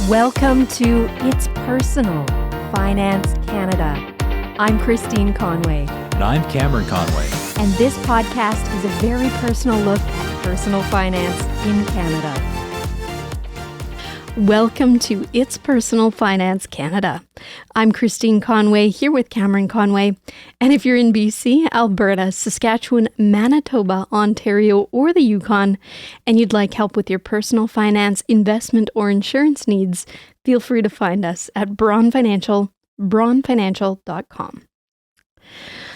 Welcome to It's Personal, Finance Canada. I'm Christine Conway. And I'm Cameron Conway. And this podcast is a very personal look at personal finance in Canada. Welcome to It's Personal Finance Canada. I'm Christine Conway here with Cameron Conway. And if you're in BC, Alberta, Saskatchewan, Manitoba, Ontario, or the Yukon, and you'd like help with your personal finance, investment, or insurance needs, feel free to find us at braunfinancial.com.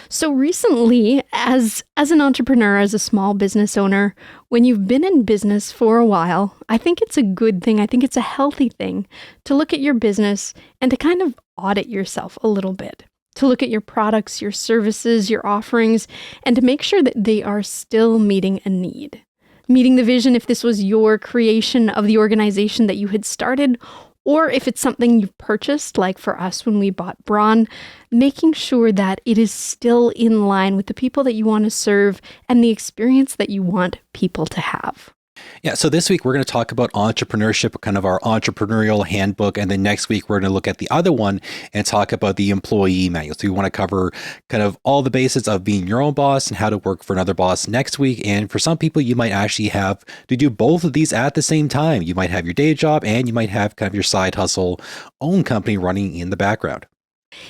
So recently, as an entrepreneur, as a small business owner, when you've been in business for a while, I think it's a good thing. I think it's a healthy thing to look at your business and to kind of audit yourself a little bit, to look at your products, your services, your offerings, and to make sure that they are still meeting a need. Meeting the vision if this was your creation of the organization that you had started, or if it's something you've purchased, like for us when we bought Braun, making sure that it is still in line with the people that you want to serve and the experience that you want people to have. Yeah, so this week we're going to talk about entrepreneurship, kind of our entrepreneurial handbook. And then next week we're going to look at the other one and talk about the employee manual. So we want to cover kind of all the basics of being your own boss and how to work for another boss next week. And for some people, you might actually have to do both of these at the same time. You might have your day job and you might have kind of your side hustle own company running in the background.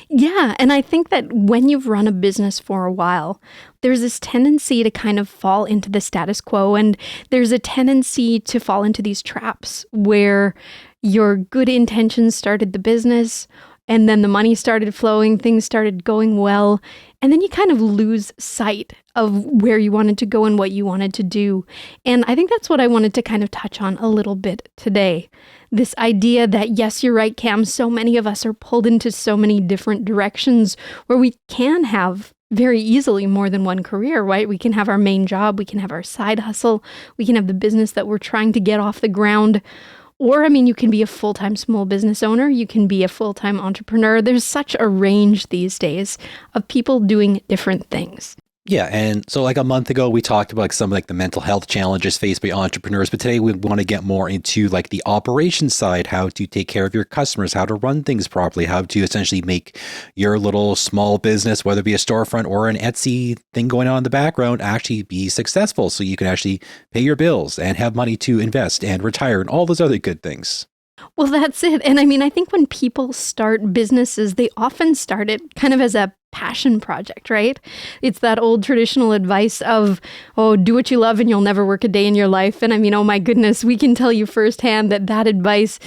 Yeah, and I think that when you've run a business for a while, there's this tendency to kind of fall into the status quo, and there's a tendency to fall into these traps where your good intentions started the business, and then the money started flowing, things started going well, and then you kind of lose sight of where you wanted to go and what you wanted to do. And I think that's what I wanted to kind of touch on a little bit today. This idea that, yes, you're right, Cam, so many of us are pulled into so many different directions where we can have very easily more than one career, right? We can have our main job, we can have our side hustle, we can have the business that we're trying to get off the ground. Or, you can be a full-time small business owner, you can be a full-time entrepreneur. There's such a range these days of people doing different things. Yeah. And so like a month ago, we talked about some of the mental health challenges faced by entrepreneurs. But today we want to get more into the operations side, how to take care of your customers, how to run things properly, how to essentially make your little small business, whether it be a storefront or an Etsy thing going on in the background, actually be successful so you can actually pay your bills and have money to invest and retire and all those other good things. Well, that's it. And I think when people start businesses, they often start it kind of as a passion project, right? It's that old traditional advice of, oh, do what you love and you'll never work a day in your life. And oh my goodness, we can tell you firsthand that advice,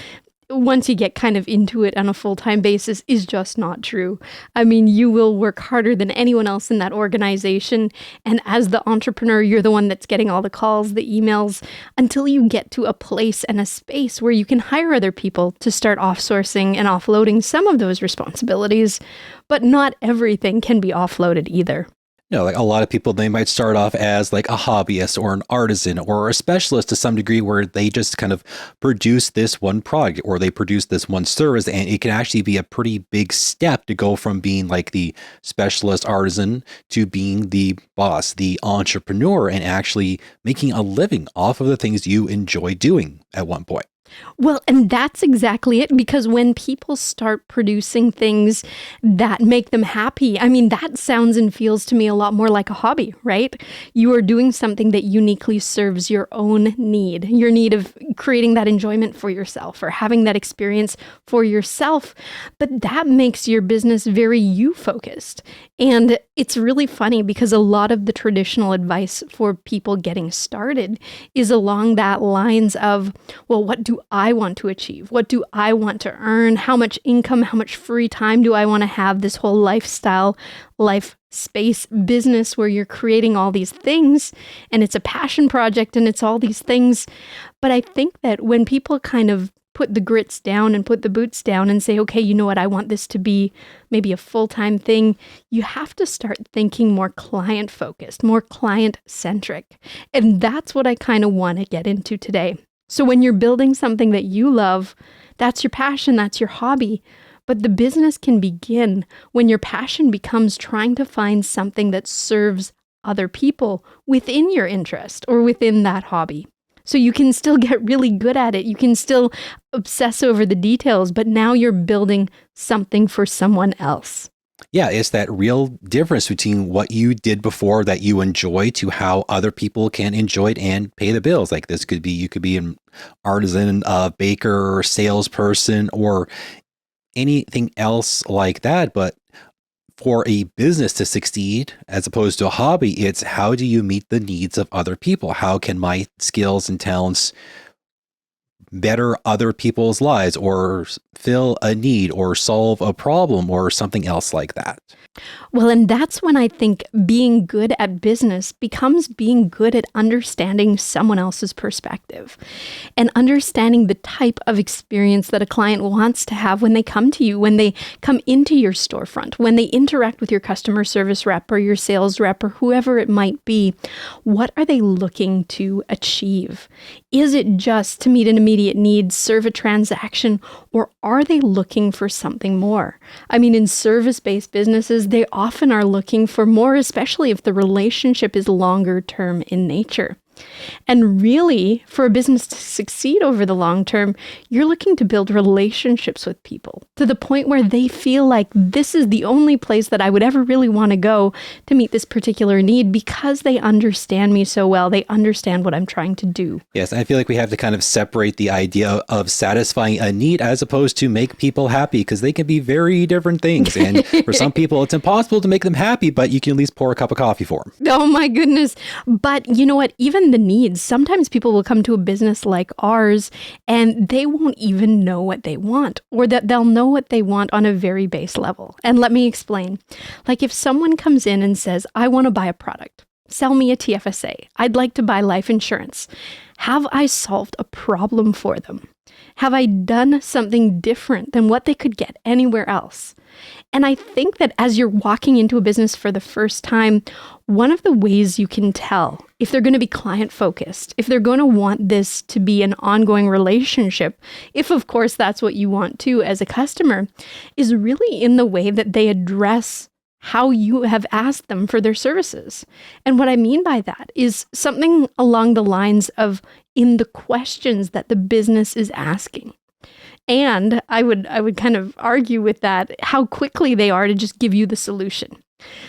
once you get kind of into it on a full-time basis, is just not true. You will work harder than anyone else in that organization. And as the entrepreneur, you're the one that's getting all the calls, the emails, until you get to a place and a space where you can hire other people to start offsourcing and offloading some of those responsibilities. But not everything can be offloaded either. A lot of people, they might start off as a hobbyist or an artisan or a specialist to some degree where they just kind of produce this one product or they produce this one service. And it can actually be a pretty big step to go from being the specialist artisan to being the boss, the entrepreneur, and actually making a living off of the things you enjoy doing at one point. Well, and that's exactly it, because when people start producing things that make them happy, that sounds and feels to me a lot more like a hobby, right? You are doing something that uniquely serves your own need, your need of creating that enjoyment for yourself or having that experience for yourself. But that makes your business very you-focused. And it's really funny because a lot of the traditional advice for people getting started is along that lines of, well, what do I want to achieve? What do I want to earn? How much income, how much free time do I want to have? This whole lifestyle, life space business where you're creating all these things and it's a passion project and it's all these things. But I think that when people kind of put the grits down and put the boots down and say, okay, you know what, I want this to be maybe a full-time thing, you have to start thinking more client-focused, more client-centric. And that's what I kind of want to get into today. So when you're building something that you love, that's your passion, that's your hobby. But the business can begin when your passion becomes trying to find something that serves other people within your interest or within that hobby. So you can still get really good at it. You can still obsess over the details, but now you're building something for someone else. Yeah, it's that real difference between what you did before that you enjoy to how other people can enjoy it and pay the bills. Like this could be, you could be an artisan, baker, or salesperson, or anything else like that. But for a business to succeed, as opposed to a hobby, it's how do you meet the needs of other people? How can my skills and talents better other people's lives, or fill a need, or solve a problem, or something else like that? Well, and that's when I think being good at business becomes being good at understanding someone else's perspective and understanding the type of experience that a client wants to have when they come to you, when they come into your storefront, when they interact with your customer service rep or your sales rep or whoever it might be. What are they looking to achieve? Is it just to meet an immediate need, serve a transaction, or are they looking for something more? I mean, in service-based businesses, they often are looking for more, especially if the relationship is longer term in nature. And really, for a business to succeed over the long term, you're looking to build relationships with people to the point where they feel like this is the only place that I would ever really want to go to meet this particular need because they understand me so well. They understand what I'm trying to do. Yes, I feel like we have to kind of separate the idea of satisfying a need as opposed to make people happy, because they can be very different things. And for some people, it's impossible to make them happy, but you can at least pour a cup of coffee for them. Oh my goodness. But you know what? Even the needs, sometimes people will come to a business like ours and they won't even know what they want, or that they'll know what they want on a very base level. And let me explain. Like if someone comes in and says, I want to buy a product, sell me a TFSA, I'd like to buy life insurance. Have I solved a problem for them? Have I done something different than what they could get anywhere else? And I think that as you're walking into a business for the first time, one of the ways you can tell if they're going to be client focused, if they're going to want this to be an ongoing relationship, if of course that's what you want to as a customer, is really in the way that they address how you have asked them for their services. And what I mean by that is something along the lines of in the questions that the business is asking. And I would kind of argue with that, how quickly they are to just give you the solution.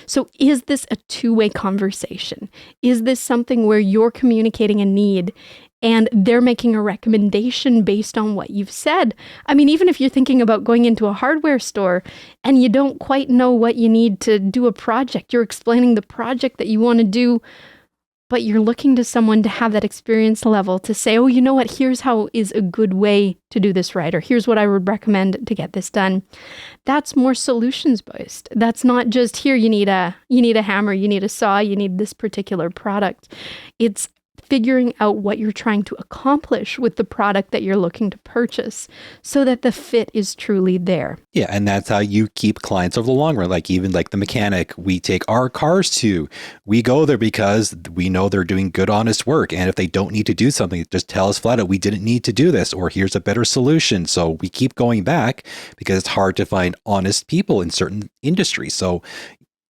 So is this a two-way conversation? Is this something where you're communicating a need and they're making a recommendation based on what you've said? I mean, even if you're thinking about going into a hardware store and you don't quite know what you need to do a project, you're explaining the project that you want to do, but you're looking to someone to have that experience level to say, oh, you know what, here's how is a good way to do this right, or here's what I would recommend to get this done. That's more solutions based. That's not just here, you need a hammer, you need a saw, you need this particular product. It's figuring out what you're trying to accomplish with the product that you're looking to purchase so that the fit is truly there. Yeah, and that's how you keep clients over the long run. Like even like the mechanic we take our cars to, we go there because we know they're doing good, honest work. And if they don't need to do something, just tell us flat out, we didn't need to do this, or here's a better solution. So we keep going back because it's hard to find honest people in certain industries. So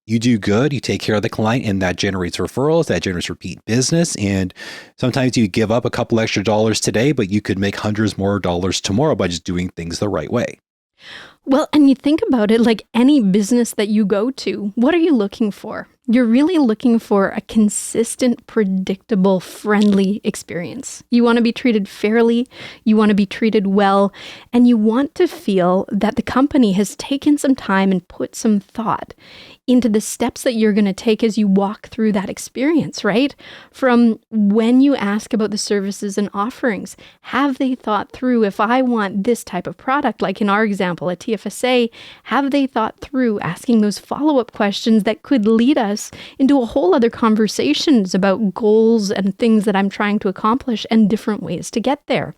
you do good, you take care of the client, and that generates referrals, that generates repeat business. And sometimes you give up a couple extra dollars today, but you could make hundreds more dollars tomorrow by just doing things the right way. Well, and you think about it, like any business that you go to, what are you looking for? You're really looking for a consistent, predictable, friendly experience. You want to be treated fairly, you want to be treated well, and you want to feel that the company has taken some time and put some thought into the steps that you're going to take as you walk through that experience, right? From when you ask about the services and offerings, have they thought through, if I want this type of product, like in our example, a TFSA, have they thought through asking those follow-up questions that could lead us into a whole other conversations about goals and things that I'm trying to accomplish and different ways to get there?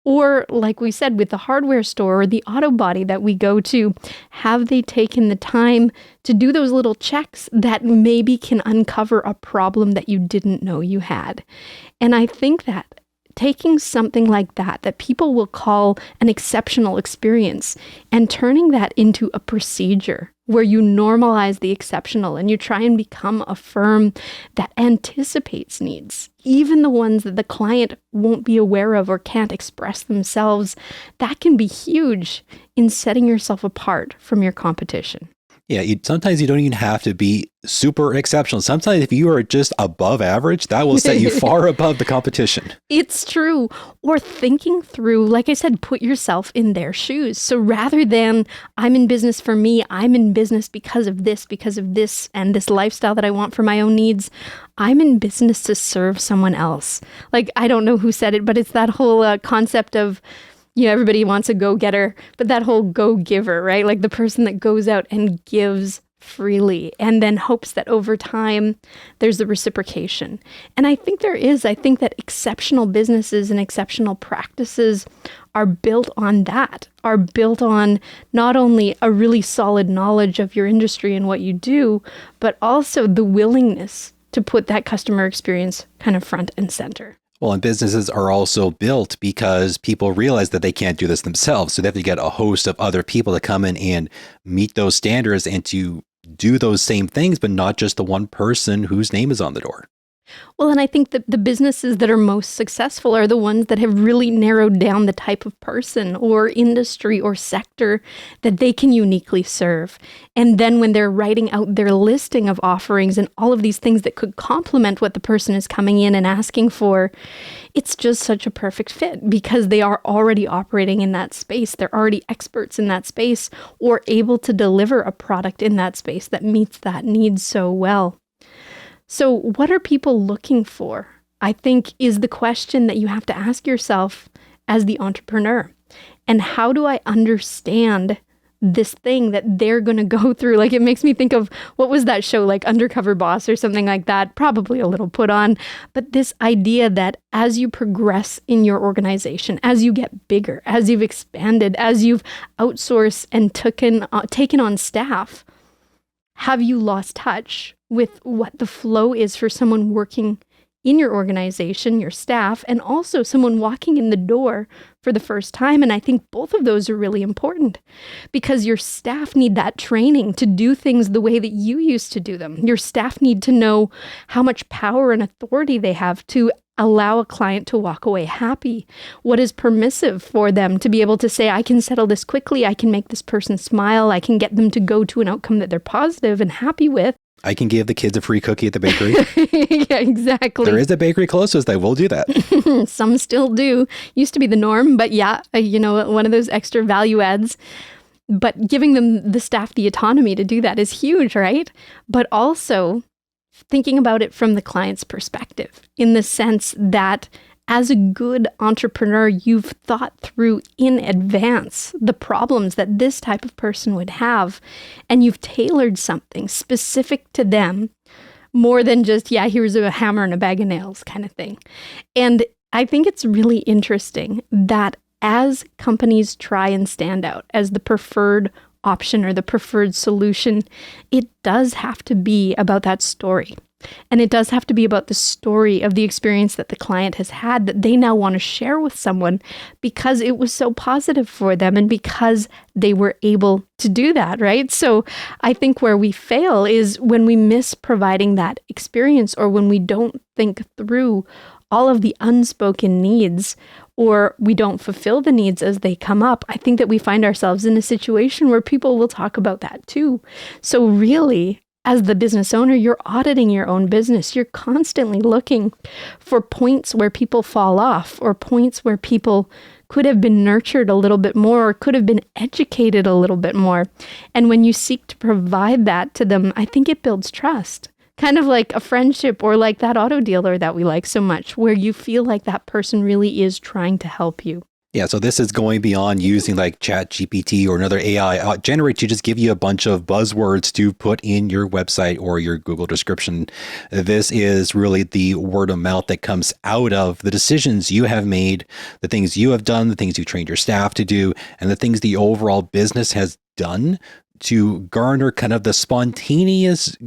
Or like we said, with the hardware store or the auto body that we go to, have they taken the time to do those little checks that maybe can uncover a problem that you didn't know you had? And I think that taking something like that people will call an exceptional experience and turning that into a procedure where you normalize the exceptional and you try and become a firm that anticipates needs, even the ones that the client won't be aware of or can't express themselves, that can be huge in setting yourself apart from your competition. Yeah, sometimes you don't even have to be super exceptional. Sometimes if you are just above average, that will set you far above the competition. It's true. Or thinking through, like I said, put yourself in their shoes. So rather than I'm in business for me, I'm in business because of this, and this lifestyle that I want for my own needs, I'm in business to serve someone else. Like, I don't know who said it, but it's that whole concept of, everybody wants a go-getter, but that whole go-giver, right? Like the person that goes out and gives freely and then hopes that over time there's the reciprocation. And I think there is. I think that exceptional businesses and exceptional practices are built on that, are built on not only a really solid knowledge of your industry and what you do, but also the willingness to put that customer experience kind of front and center. Well, and businesses are also built because people realize that they can't do this themselves. So they have to get a host of other people to come in and meet those standards and to do those same things, but not just the one person whose name is on the door. Well, and I think that the businesses that are most successful are the ones that have really narrowed down the type of person or industry or sector that they can uniquely serve. And then when they're writing out their listing of offerings and all of these things that could complement what the person is coming in and asking for, it's just such a perfect fit because they are already operating in that space. They're already experts in that space or able to deliver a product in that space that meets that need so well. So what are people looking for? I think is the question that you have to ask yourself as the entrepreneur. And how do I understand this thing that they're going to go through? Like, it makes me think of, what was that show, like Undercover Boss or something like that? Probably a little put on. But this idea that as you progress in your organization, as you get bigger, as you've expanded, as you've outsourced and taken on staff, have you lost touch with what the flow is for someone working in your organization, your staff, and also someone walking in the door for the first time? And I think both of those are really important because your staff need that training to do things the way that you used to do them. Your staff need to know how much power and authority they have to allow a client to walk away happy. What is permissive for them to be able to say, I can settle this quickly, I can make this person smile, I can get them to go to an outcome that they're positive and happy with. I can give the kids a free cookie at the bakery. Yeah, exactly. There is a bakery closest that will do that. Some still do. Used to be the norm, but yeah, one of those extra value adds. But giving them, the staff, the autonomy to do that is huge, right? But also thinking about it from the client's perspective, in the sense that as a good entrepreneur, you've thought through in advance the problems that this type of person would have, and you've tailored something specific to them more than just, here's a hammer and a bag of nails kind of thing. And I think it's really interesting that as companies try and stand out as the preferred option or the preferred solution, it does have to be about that story. And it does have to be about the story of the experience that the client has had that they now want to share with someone because it was so positive for them and because they were able to do that, right? So I think where we fail is when we miss providing that experience or when we don't think through all of the unspoken needs or we don't fulfill the needs as they come up. I think that we find ourselves in a situation where people will talk about that too. So really, as the business owner, you're auditing your own business. You're constantly looking for points where people fall off or points where people could have been nurtured a little bit more or could have been educated a little bit more. And when you seek to provide that to them, I think it builds trust. Kind of like a friendship or like that auto dealer that we like so much, where you feel like that person really is trying to help you. Yeah, so this is going beyond using like ChatGPT or another AI generate to just give you a bunch of buzzwords to put in your website or your Google description. This is really the word of mouth that comes out of the decisions you have made, the things you have done, the things you trained your staff to do, and the things the overall business has done to garner kind of the spontaneous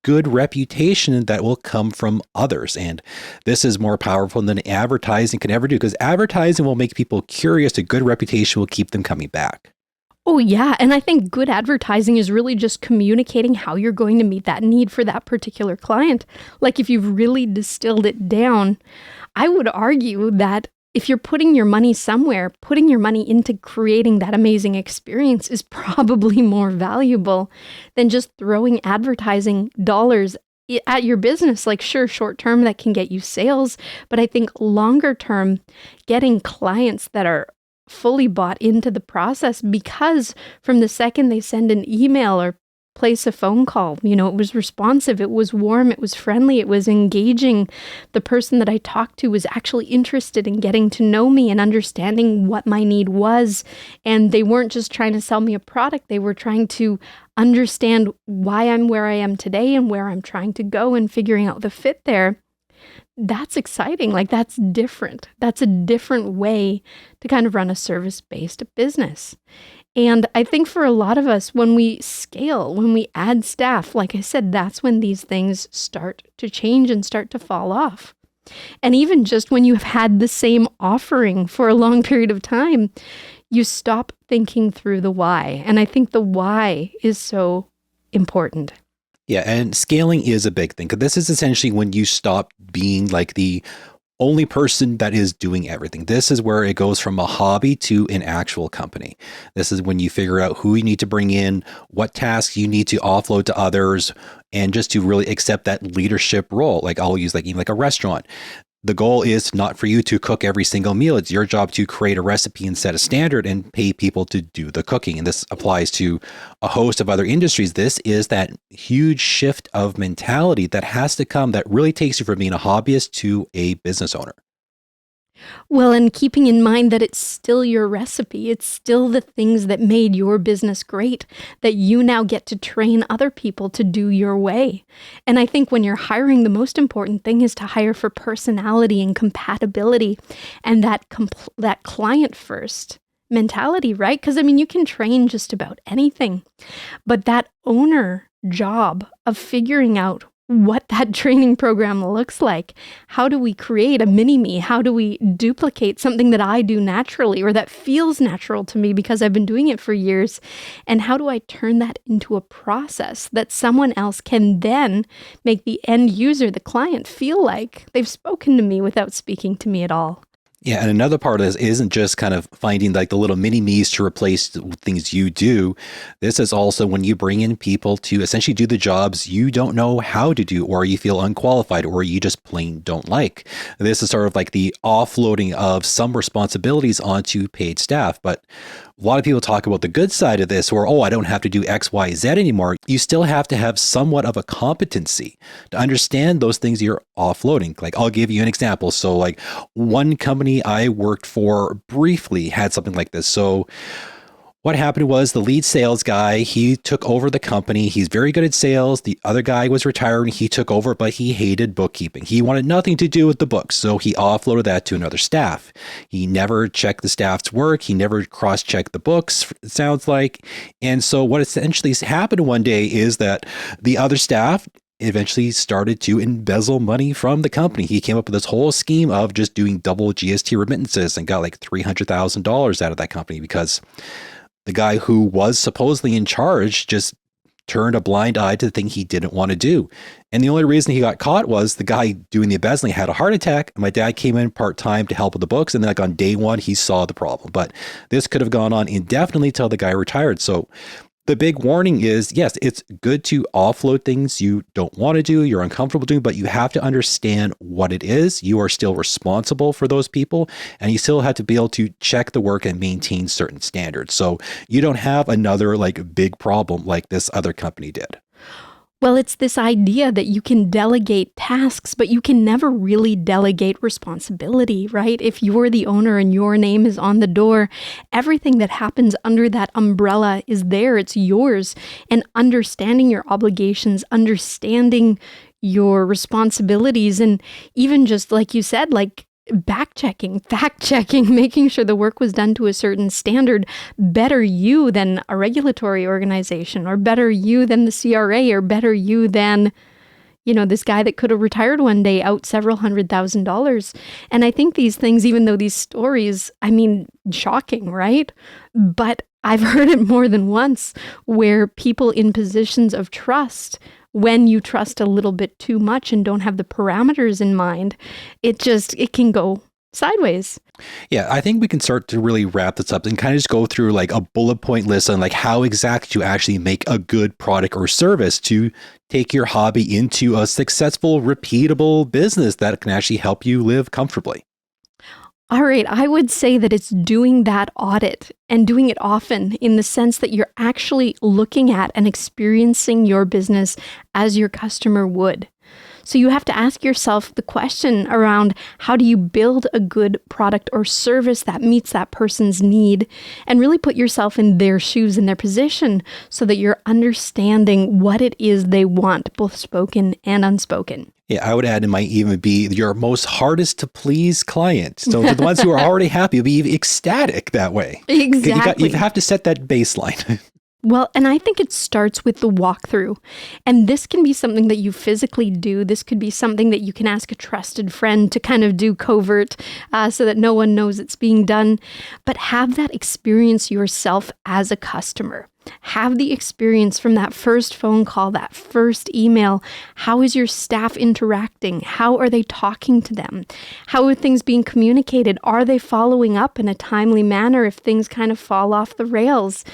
good reputation that will come from others. And this is more powerful than advertising can ever do because advertising will make people curious. A good reputation will keep them coming back. Oh, yeah. And I think good advertising is really just communicating how you're going to meet that need for that particular client. Like if you've really distilled it down, I would argue that if you're putting your money somewhere, putting your money into creating that amazing experience is probably more valuable than just throwing advertising dollars at your business. Like, sure, short term, that can get you sales, but I think longer term, getting clients that are fully bought into the process, because from the second they send an email or place a phone call, it was responsive, it was warm, it was friendly, it was engaging. The person that I talked to was actually interested in getting to know me and understanding what my need was. And they weren't just trying to sell me a product, they were trying to understand why I'm where I am today and where I'm trying to go and figuring out the fit there. That's exciting. Like, that's different. That's a different way to kind of run a service-based business. And I think for a lot of us, when we scale, when we add staff, like I said, that's when these things start to change and start to fall off. And even just when you have had the same offering for a long period of time, you stop thinking through the why. And I think the why is so important. Yeah, and scaling is a big thing, because this is essentially when you stop being like the only person that is doing everything. This is where it goes from a hobby to an actual company. This is when you figure out who you need to bring in, what tasks you need to offload to others, and just to really accept that leadership role. Like I'll use even like a restaurant. The goal is not for you to cook every single meal. It's your job to create a recipe and set a standard and pay people to do the cooking. And this applies to a host of other industries. This is that huge shift of mentality that has to come, that really takes you from being a hobbyist to a business owner. Well, and keeping in mind that it's still your recipe, it's still the things that made your business great that you now get to train other people to do your way. And I think when you're hiring, the most important thing is to hire for personality and compatibility and that client first mentality, right? Because you can train just about anything, but that owner job of figuring out what that training program looks like. How do we create a mini-me? How do we duplicate something that I do naturally or that feels natural to me because I've been doing it for years? And how do I turn that into a process that someone else can then make the end user, the client, feel like they've spoken to me without speaking to me at all? Yeah, and another part of this isn't just kind of finding like the little mini-me's to replace the things you do. This is also when you bring in people to essentially do the jobs you don't know how to do, or you feel unqualified, or you just plain don't like. This is sort of like the offloading of some responsibilities onto paid staff. But a lot of people talk about the good side of this, where, oh, I don't have to do X, Y, Z anymore. You still have to have somewhat of a competency to understand those things you're offloading. Like, I'll give you an example. So like one company I worked for briefly had something like this. So what happened was the lead sales guy, he took over the company. He's very good at sales. The other guy was retiring. He took over, but he hated bookkeeping. He wanted nothing to do with the books. So he offloaded that to another staff. He never checked the staff's work. He never cross-checked the books, it sounds like. And so what essentially happened one day is that the other staff eventually started to embezzle money from the company. He came up with this whole scheme of just doing double GST remittances and got like $300,000 out of that company because the guy who was supposedly in charge just turned a blind eye to the thing he didn't want to do. And the only reason he got caught was the guy doing the embezzling had a heart attack. And my dad came in part-time to help with the books. And then like on day one, he saw the problem. But this could have gone on indefinitely till the guy retired. So the big warning is, yes, it's good to offload things you don't want to do, you're uncomfortable doing, but you have to understand what it is. You are still responsible for those people, and you still have to be able to check the work and maintain certain standards. So you don't have another like big problem like this other company did. Well, it's this idea that you can delegate tasks, but you can never really delegate responsibility, right? If you're the owner and your name is on the door, everything that happens under that umbrella is there. It's yours. And understanding your obligations, understanding your responsibilities, and even just like you said, like back-checking, fact-checking, making sure the work was done to a certain standard, better you than a regulatory organization, or better you than the CRA, or better you than, this guy that could have retired one day out several $100,000. And I think these things, even though these stories, shocking, right? But I've heard it more than once where people in positions of trust, when you trust a little bit too much and don't have the parameters in mind, it can go sideways. Yeah, I think we can start to really wrap this up and kind of just go through like a bullet point list on like how exactly you actually make a good product or service to take your hobby into a successful, repeatable business that can actually help you live comfortably. All right, I would say that it's doing that audit and doing it often in the sense that you're actually looking at and experiencing your business as your customer would. So you have to ask yourself the question around how do you build a good product or service that meets that person's need, and really put yourself in their shoes, in their position, so that you're understanding what it is they want, both spoken and unspoken. Yeah, I would add it might even be your most hardest to please client. So the ones who are already happy will be ecstatic that way. Exactly. You have to set that baseline. Well, and I think it starts with the walkthrough. And this can be something that you physically do. This could be something that you can ask a trusted friend to kind of do covert so that no one knows it's being done. But have that experience yourself as a customer. Have the experience from that first phone call, that first email. How is your staff interacting? How are they talking to them? How are things being communicated? Are they following up in a timely manner if things kind of fall off the rails?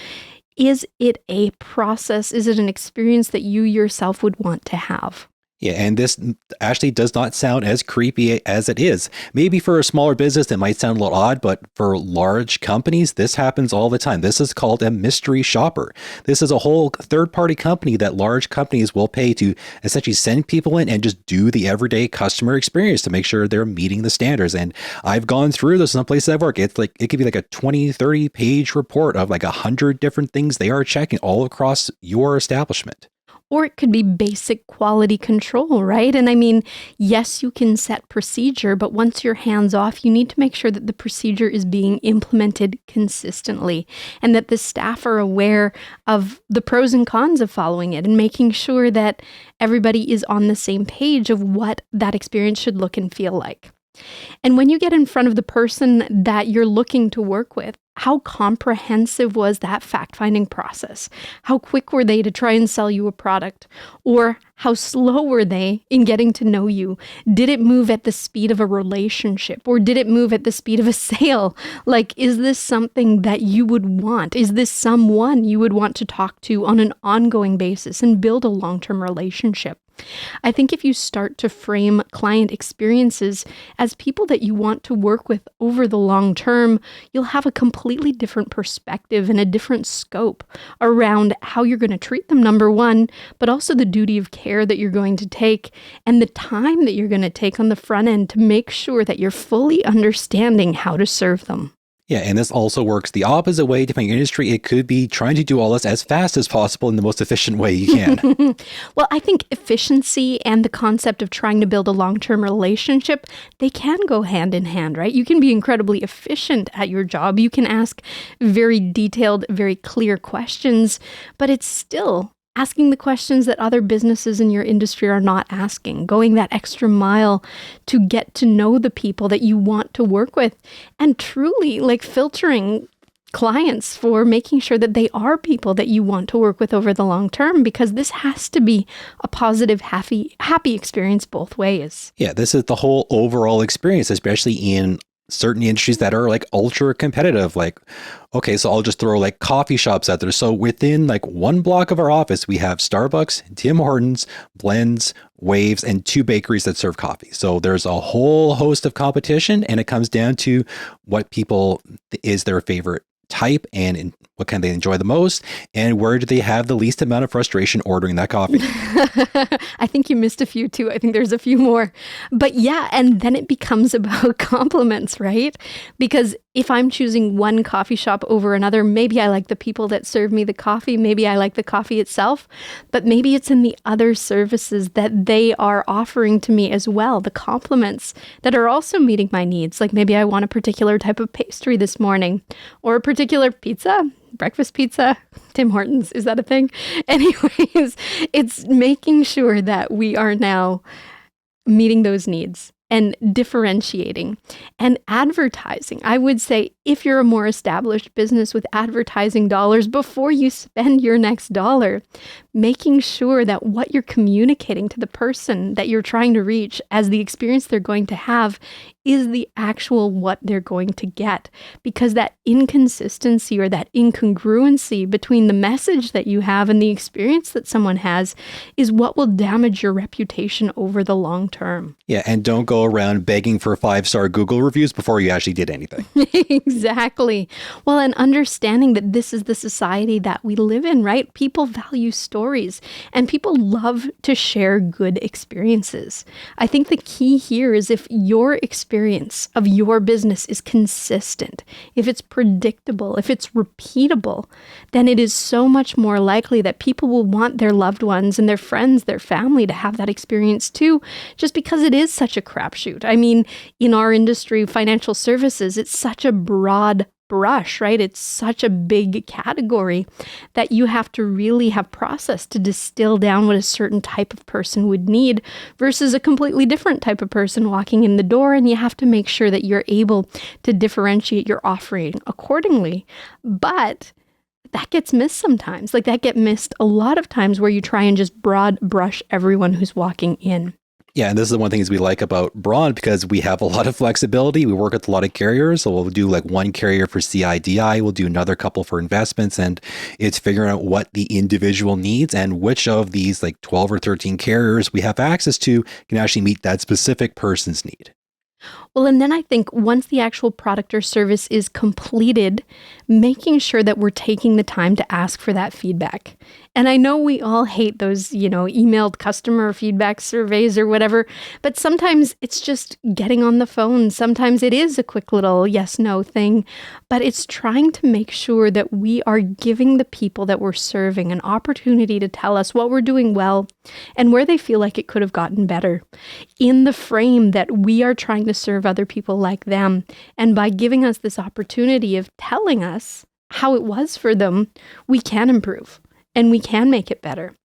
Is it a process? Is it an experience that you yourself would want to have? Yeah, and this actually does not sound as creepy as it is. Maybe for a smaller business, it might sound a little odd, but for large companies, this happens all the time. This is called a mystery shopper. This is a whole third-party company that large companies will pay to essentially send people in and just do the everyday customer experience to make sure they're meeting the standards. And I've gone through this in some places I've worked. It's like, it could be like a 20, 30-page report of like 100 different things they are checking all across your establishment. Or it could be basic quality control, right? And I mean, yes, you can set procedure, but once you're hands off, you need to make sure that the procedure is being implemented consistently and that the staff are aware of the pros and cons of following it and making sure that everybody is on the same page of what that experience should look and feel like. And when you get in front of the person that you're looking to work with, how comprehensive was that fact-finding process? How quick were they to try and sell you a product? Or how slow were they in getting to know you? Did it move at the speed of a relationship? Or did it move at the speed of a sale? Like, is this something that you would want? Is this someone you would want to talk to on an ongoing basis and build a long-term relationship? I think if you start to frame client experiences as people that you want to work with over the long term, you'll have a completely different perspective and a different scope around how you're going to treat them, number one, but also the duty of care that you're going to take and the time that you're going to take on the front end to make sure that you're fully understanding how to serve them. Yeah, and this also works the opposite way depending on industry. It could be trying to do all this as fast as possible in the most efficient way you can. Well, I think efficiency and the concept of trying to build a long-term relationship, they can go hand in hand, right? You can be incredibly efficient at your job. You can ask very detailed, very clear questions, but it's still asking the questions that other businesses in your industry are not asking, going that extra mile to get to know the people that you want to work with, and truly like filtering clients for making sure that they are people that you want to work with over the long term, because this has to be a positive, happy experience both ways. Yeah, this is the whole overall experience, especially in certain industries that are like ultra competitive. Like, okay, so I'll just throw like coffee shops out there. So within like one block of our office, we have Starbucks, Tim Hortons, Blends, Waves, and 2 bakeries that serve coffee. So there's a whole host of competition, and it comes down to what people is their favorite type and what can they enjoy the most, and where do they have the least amount of frustration ordering that coffee. I think you missed a few too. I think there's a few more. But yeah, and then it becomes about compliments, right? Because if I'm choosing one coffee shop over another, maybe I like the people that serve me the coffee, maybe I like the coffee itself, but maybe it's in the other services that they are offering to me as well, the compliments that are also meeting my needs. Like maybe I want a particular type of pastry this morning, or a particular pizza, breakfast pizza, Tim Hortons. Is that a thing? Anyways, it's making sure that we are now meeting those needs and differentiating and advertising. I would say if you're a more established business with advertising dollars before you spend your next dollar, making sure that what you're communicating to the person that you're trying to reach as the experience they're going to have is the actual what they're going to get. Because that inconsistency or that incongruency between the message that you have and the experience that someone has is what will damage your reputation over the long term. Yeah, and don't go around begging for 5-star Google reviews before you actually did anything. Exactly. Well, and understanding that this is the society that we live in, right? People value stories and people love to share good experiences. I think the key here is if your experience of your business is consistent, if it's predictable, if it's repeatable, then it is so much more likely that people will want their loved ones and their friends, their family to have that experience too, just because it is such a crapshoot. I mean, in our industry, financial services, it's such a broad brush, right? It's such a big category that you have to really have process to distill down what a certain type of person would need versus a completely different type of person walking in the door. And you have to make sure that you're able to differentiate your offering accordingly. But that gets missed sometimes. Like that get missed a lot of times where you try and just broad brush everyone who's walking in. Yeah, and this is the one thing we like about Braun because we have a lot of flexibility. We work with a lot of carriers. So we'll do like one carrier for CIDI. We'll do another couple for investments. And it's figuring out what the individual needs and which of these like 12 or 13 carriers we have access to can actually meet that specific person's need. Well, and then I think once the actual product or service is completed, making sure that we're taking the time to ask for that feedback. And I know we all hate those, emailed customer feedback surveys or whatever, but sometimes it's just getting on the phone. Sometimes it is a quick little yes, no thing, but it's trying to make sure that we are giving the people that we're serving an opportunity to tell us what we're doing well and where they feel like it could have gotten better in the frame that we are trying to serve other people like them. And by giving us this opportunity of telling us how it was for them, we can improve. And we can make it better.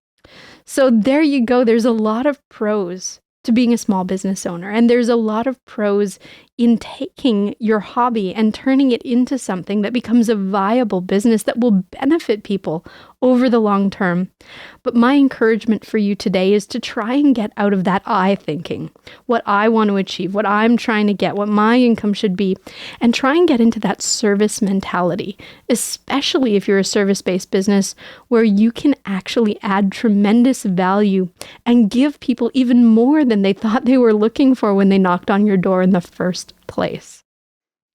So there you go. There's a lot of pros to being a small business owner. And there's a lot of pros in taking your hobby and turning it into something that becomes a viable business that will benefit people over the long term. But my encouragement for you today is to try and get out of that I thinking, what I want to achieve, what I'm trying to get, what my income should be, and try and get into that service mentality, especially if you're a service-based business where you can actually add tremendous value and give people even more than they thought they were looking for when they knocked on your door in the first place.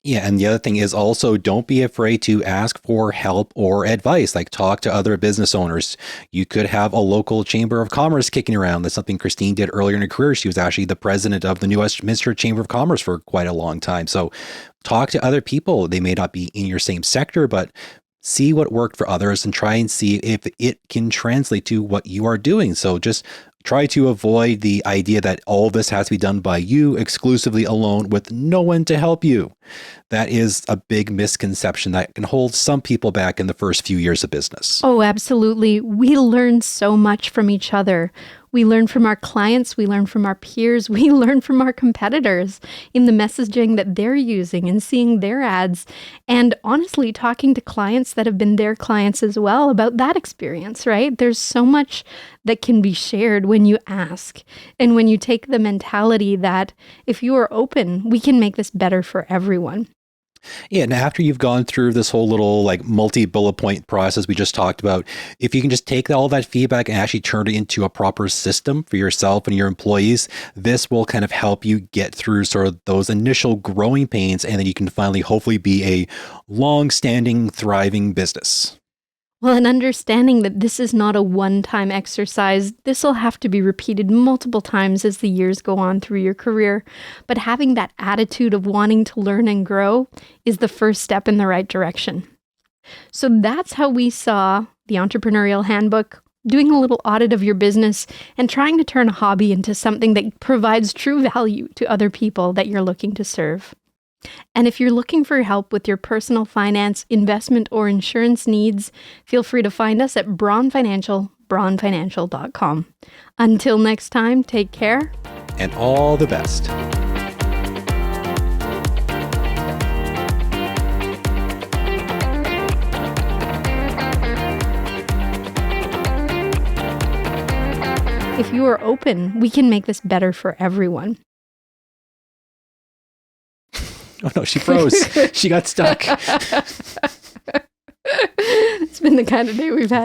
Yeah, and the other thing is also don't be afraid to ask for help or advice, like talk to other business owners. You could have a local chamber of commerce kicking around. That's something Christine did earlier in her career. She was actually the president of the New Westminster Chamber of Commerce for quite a long time. So talk to other people. They may not be in your same sector, but see what worked for others and try and see if it can translate to what you are doing. So just try to avoid the idea that all this has to be done by you exclusively alone with no one to help you. That is a big misconception that can hold some people back in the first few years of business. Oh, absolutely. We learn so much from each other. We learn from our clients, we learn from our peers, we learn from our competitors in the messaging that they're using and seeing their ads. And honestly, talking to clients that have been their clients as well about that experience, right? There's so much that can be shared when you ask and when you take the mentality that if you are open, we can make this better for everyone. Yeah, and after you've gone through this whole little like multi-bullet point process we just talked about, if you can just take all that feedback and actually turn it into a proper system for yourself and your employees, this will kind of help you get through sort of those initial growing pains, and then you can finally hopefully be a long-standing, thriving business. Well, and understanding that this is not a one-time exercise, this will have to be repeated multiple times as the years go on through your career. But having that attitude of wanting to learn and grow is the first step in the right direction. So that's how we saw the Entrepreneurial Handbook, doing a little audit of your business and trying to turn a hobby into something that provides true value to other people that you're looking to serve. And if you're looking for help with your personal finance, investment, or insurance needs, feel free to find us at Braun Financial, braunfinancial.com. Until next time, take care. And all the best. If you are open, we can make this better for everyone. Oh no, she froze. She got stuck. It's been the kind of day we've had.